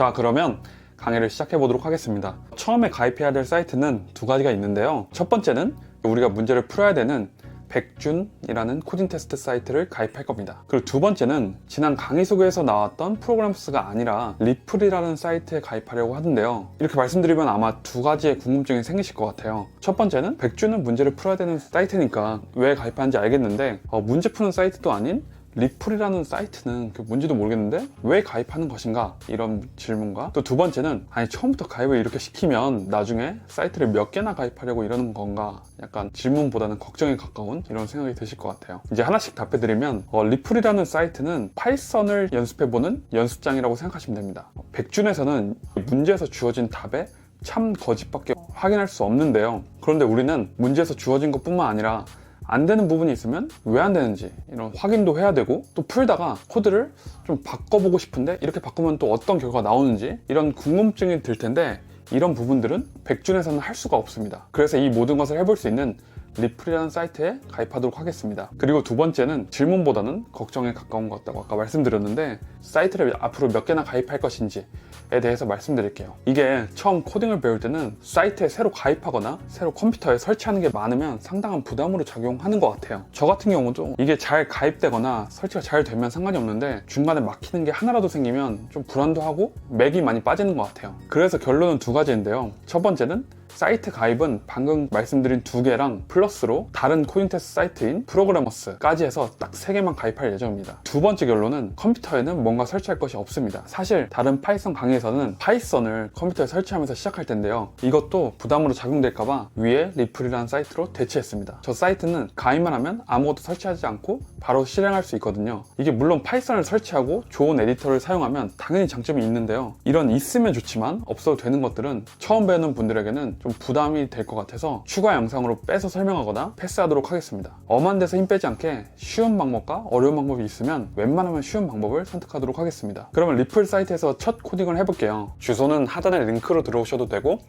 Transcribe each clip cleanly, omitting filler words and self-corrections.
자, 그러면 강의를 시작해 보도록 하겠습니다. 처음에 가입해야 될 사이트는 두 가지가 있는데요. 첫 번째는 우리가 문제를 풀어야 되는 백준이라는 코딩 테스트 사이트를 가입할 겁니다. 그리고 두 번째는 지난 강의 소개에서 나왔던 프로그램스가 아니라 리플이라는 사이트에 가입하려고 하는데요. 이렇게 말씀드리면 아마 두 가지의 궁금증이 생기실 것 같아요. 첫 번째는 백준은 문제를 풀어야 되는 사이트니까 왜 가입하는지 알겠는데 문제 푸는 사이트도 아닌 리플이라는 사이트는 뭔지도 모르겠는데 왜 가입하는 것인가, 이런 질문과 또 두 번째는 아니 처음부터 가입을 이렇게 시키면 나중에 사이트를 몇 개나 가입하려고 이러는 건가, 약간 질문보다는 걱정에 가까운 이런 생각이 드실 것 같아요. 이제 하나씩 답해드리면 리플이라는 사이트는 파이썬을 연습해보는 연습장이라고 생각하시면 됩니다. 백준에서는 문제에서 주어진 답에 참 거짓밖에 확인할 수 없는데요. 그런데 우리는 문제에서 주어진 것뿐만 아니라 안 되는 부분이 있으면 왜 안 되는지 이런 확인도 해야 되고, 또 풀다가 코드를 좀 바꿔보고 싶은데 이렇게 바꾸면 또 어떤 결과가 나오는지 이런 궁금증이 들 텐데, 이런 부분들은 백준에서는 할 수가 없습니다. 그래서 이 모든 것을 해볼 수 있는 리플이라는 사이트에 가입하도록 하겠습니다. 그리고 두 번째는 질문보다는 걱정에 가까운 것 같다고 아까 말씀드렸는데, 사이트를 앞으로 몇 개나 가입할 것인지에 대해서 말씀드릴게요. 이게 처음 코딩을 배울 때는 사이트에 새로 가입하거나 새로 컴퓨터에 설치하는 게 많으면 상당한 부담으로 작용하는 것 같아요. 저 같은 경우도 이게 잘 가입되거나 설치가 잘 되면 상관이 없는데 중간에 막히는 게 하나라도 생기면 좀 불안도 하고 맥이 많이 빠지는 것 같아요. 그래서 결론은 두 가지인데요. 첫 번째는 사이트 가입은 방금 말씀드린 두 개랑 플러스로 다른 코딩 테스트 사이트인 프로그래머스까지 해서 딱 세 개만 가입할 예정입니다. 두 번째 결론은 컴퓨터에는 뭔가 설치할 것이 없습니다. 사실 다른 파이썬 강의에서는 파이썬을 컴퓨터에 설치하면서 시작할 텐데요. 이것도 부담으로 작용될까봐 위에 리플이라는 사이트로 대체했습니다. 저 사이트는 가입만 하면 아무것도 설치하지 않고 바로 실행할 수 있거든요. 이게 물론 파이썬을 설치하고 좋은 에디터를 사용하면 당연히 장점이 있는데요. 이런 있으면 좋지만 없어도 되는 것들은 처음 배우는 분들에게는 좀 부담이 될 것 같아서 추가 영상으로 빼서 설명하거나 패스하도록 하겠습니다. 엄한 데서 힘 빼지 않게 쉬운 방법과 어려운 방법이 있으면 웬만하면 쉬운 방법을 선택하도록 하겠습니다. 그러면 리플 사이트에서 첫 코딩을 해볼게요. 주소는 하단의 링크로 들어오셔도 되고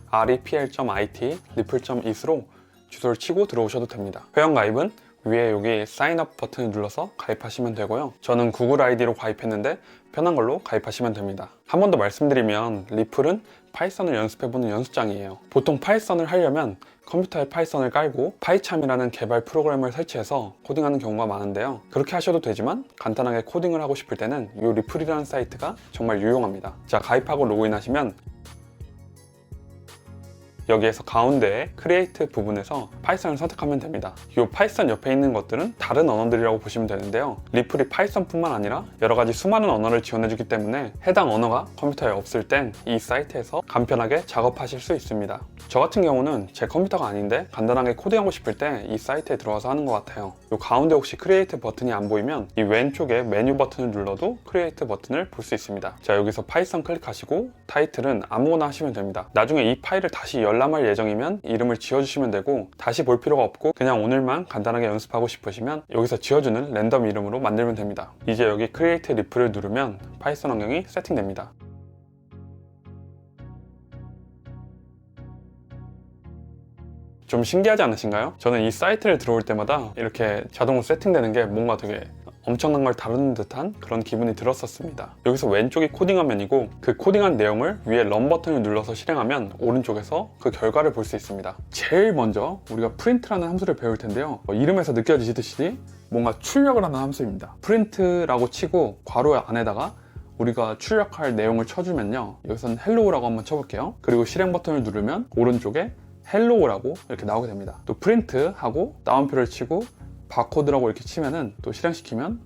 repl.it 리플.it로 주소를 치고 들어오셔도 됩니다. 회원가입은 위에 여기 사인업 버튼을 눌러서 가입하시면 되고요. 저는 구글 아이디로 가입했는데 편한 걸로 가입하시면 됩니다. 한 번 더 말씀드리면 리플은 파이썬을 연습해보는 연습장이에요. 보통 파이썬을 하려면 컴퓨터에 파이썬을 깔고 파이참이라는 개발 프로그램을 설치해서 코딩하는 경우가 많은데요. 그렇게 하셔도 되지만 간단하게 코딩을 하고 싶을 때는 이 리플이라는 사이트가 정말 유용합니다. 자, 가입하고 로그인하시면 여기에서 가운데에 크리에이트 부분에서 파이썬을 선택하면 됩니다. 이 파이썬 옆에 있는 것들은 다른 언어들이라고 보시면 되는데요. 리플이 파이썬뿐만 아니라 여러 가지 수많은 언어를 지원해주기 때문에 해당 언어가 컴퓨터에 없을 땐 이 사이트에서 간편하게 작업하실 수 있습니다. 저 같은 경우는 제 컴퓨터가 아닌데 간단하게 코딩하고 싶을 때 이 사이트에 들어가서 하는 것 같아요. 이 가운데 혹시 크리에이트 버튼이 안 보이면 이 왼쪽에 메뉴 버튼을 눌러도 크리에이트 버튼을 볼 수 있습니다. 자, 여기서 파이썬 클릭하시고 타이틀은 아무거나 하시면 됩니다. 나중에 이 파일을 다시 열람할 예정이면 이름을 지어주시면 되고, 다시 볼 필요가 없고 그냥 오늘만 간단하게 연습하고 싶으시면 여기서 지어주는 랜덤 이름으로 만들면 됩니다. 이제 여기 크리에이트 리플을 누르면 파이썬 환경이 세팅됩니다. 좀 신기하지 않으신가요? 저는 이 사이트를 들어올 때마다 이렇게 자동으로 세팅되는 게 뭔가 되게 엄청난 걸 다루는 듯한 그런 기분이 들었었습니다. 여기서 왼쪽이 코딩 화면이고 그 코딩한 내용을 위에 런 버튼을 눌러서 실행하면 오른쪽에서 그 결과를 볼 수 있습니다. 제일 먼저 우리가 프린트라는 함수를 배울 텐데요. 이름에서 느껴지시듯이 뭔가 출력을 하는 함수입니다. 프린트라고 치고 괄호 안에다가 우리가 출력할 내용을 쳐주면요, 여기서는 헬로우라고 한번 쳐볼게요. 그리고 실행 버튼을 누르면 오른쪽에 헬로우라고 이렇게 나오게 됩니다. 또 프린트 하고 다운표를 치고 바코드라고 이렇게 치면은 또 실행시키면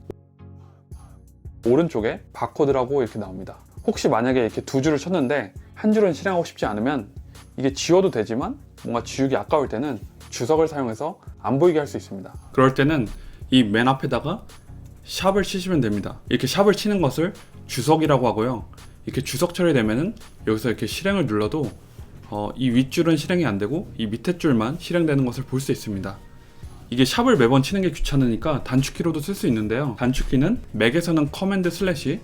오른쪽에 바코드라고 이렇게 나옵니다. 혹시 만약에 이렇게 두 줄을 쳤는데 한 줄은 실행하고 싶지 않으면 이게 지워도 되지만 뭔가 지우기 아까울 때는 주석을 사용해서 안 보이게 할 수 있습니다. 그럴 때는 이 맨 앞에다가 샵을 치시면 됩니다. 이렇게 샵을 치는 것을 주석이라고 하고요. 이렇게 주석 처리되면은 여기서 이렇게 실행을 눌러도 이 윗줄은 실행이 안 되고 이 밑에 줄만 실행되는 것을 볼 수 있습니다. 이게 샵을 매번 치는 게 귀찮으니까 단축키로도 쓸 수 있는데요. 단축키는 맥에서는 커맨드 슬래시,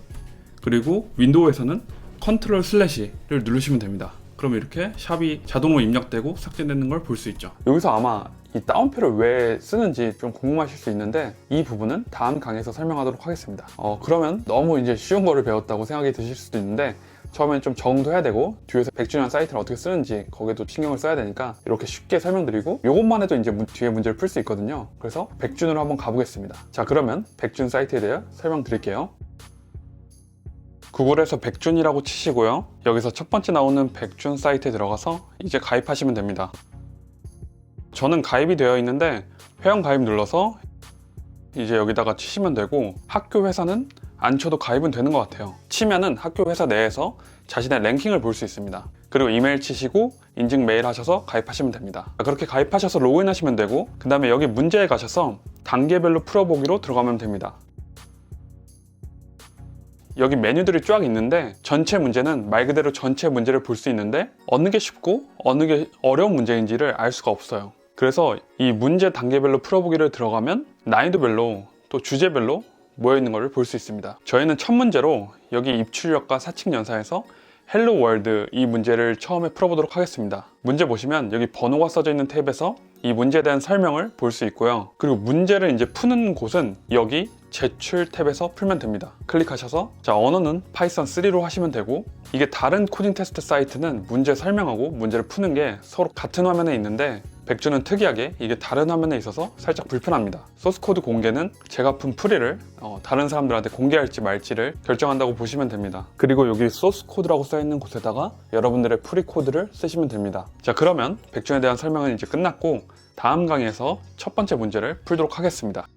그리고 윈도우에서는 컨트롤 슬래시를 누르시면 됩니다. 그럼 이렇게 샵이 자동으로 입력되고 삭제되는 걸 볼 수 있죠. 여기서 아마 이 다운표를 왜 쓰는지 좀 궁금하실 수 있는데 이 부분은 다음 강의에서 설명하도록 하겠습니다. 그러면 너무 이제 쉬운 거를 배웠다고 생각이 드실 수도 있는데 처음엔 좀 적응도 해야 되고 뒤에서 100주년 사이트를 어떻게 쓰는지 거기에도 신경을 써야 되니까 이렇게 쉽게 설명드리고 이것만 해도 이제 뒤에 문제를 풀 수 있거든요. 그래서 100준으로 한번 가보겠습니다. 자, 그러면 100준 사이트에 대해 설명드릴게요. 구글에서 100준이라고 치시고요. 여기서 첫 번째 나오는 100준 사이트에 들어가서 이제 가입하시면 됩니다. 저는 가입이 되어 있는데 회원 가입 눌러서 이제 여기다가 치시면 되고, 학교 회사는 안 쳐도 가입은 되는 것 같아요. 치면은 학교 회사 내에서 자신의 랭킹을 볼 수 있습니다. 그리고 이메일 치시고 인증 메일 하셔서 가입하시면 됩니다. 그렇게 가입하셔서 로그인 하시면 되고, 그 다음에 여기 문제에 가셔서 단계별로 풀어보기로 들어가면 됩니다. 여기 메뉴들이 쫙 있는데 전체 문제는 말 그대로 전체 문제를 볼 수 있는데 어느 게 쉽고 어느 게 어려운 문제인지를 알 수가 없어요. 그래서 이 문제 단계별로 풀어보기를 들어가면 난이도별로 또 주제별로 모여있는 것을 볼 수 있습니다. 저희는 첫 문제로 여기 입출력과 사칙 연사에서 헬로 월드 이 문제를 처음에 풀어보도록 하겠습니다. 문제 보시면 여기 번호가 써져 있는 탭에서 이 문제에 대한 설명을 볼 수 있고요. 그리고 문제를 이제 푸는 곳은 여기 제출 탭에서 풀면 됩니다. 클릭하셔서 자, 언어는 파이썬 3로 하시면 되고, 이게 다른 코딩 테스트 사이트는 문제 설명하고 문제를 푸는 게 서로 같은 화면에 있는데 100준은 특이하게 이게 다른 화면에 있어서 살짝 불편합니다. 소스코드 공개는 제가 푼 프리를 다른 사람들한테 공개할지 말지를 결정한다고 보시면 됩니다. 그리고 여기 소스코드라고 써있는 곳에다가 여러분들의 프리 코드를 쓰시면 됩니다. 자, 그러면 100준에 대한 설명은 이제 끝났고 다음 강의에서 첫 번째 문제를 풀도록 하겠습니다.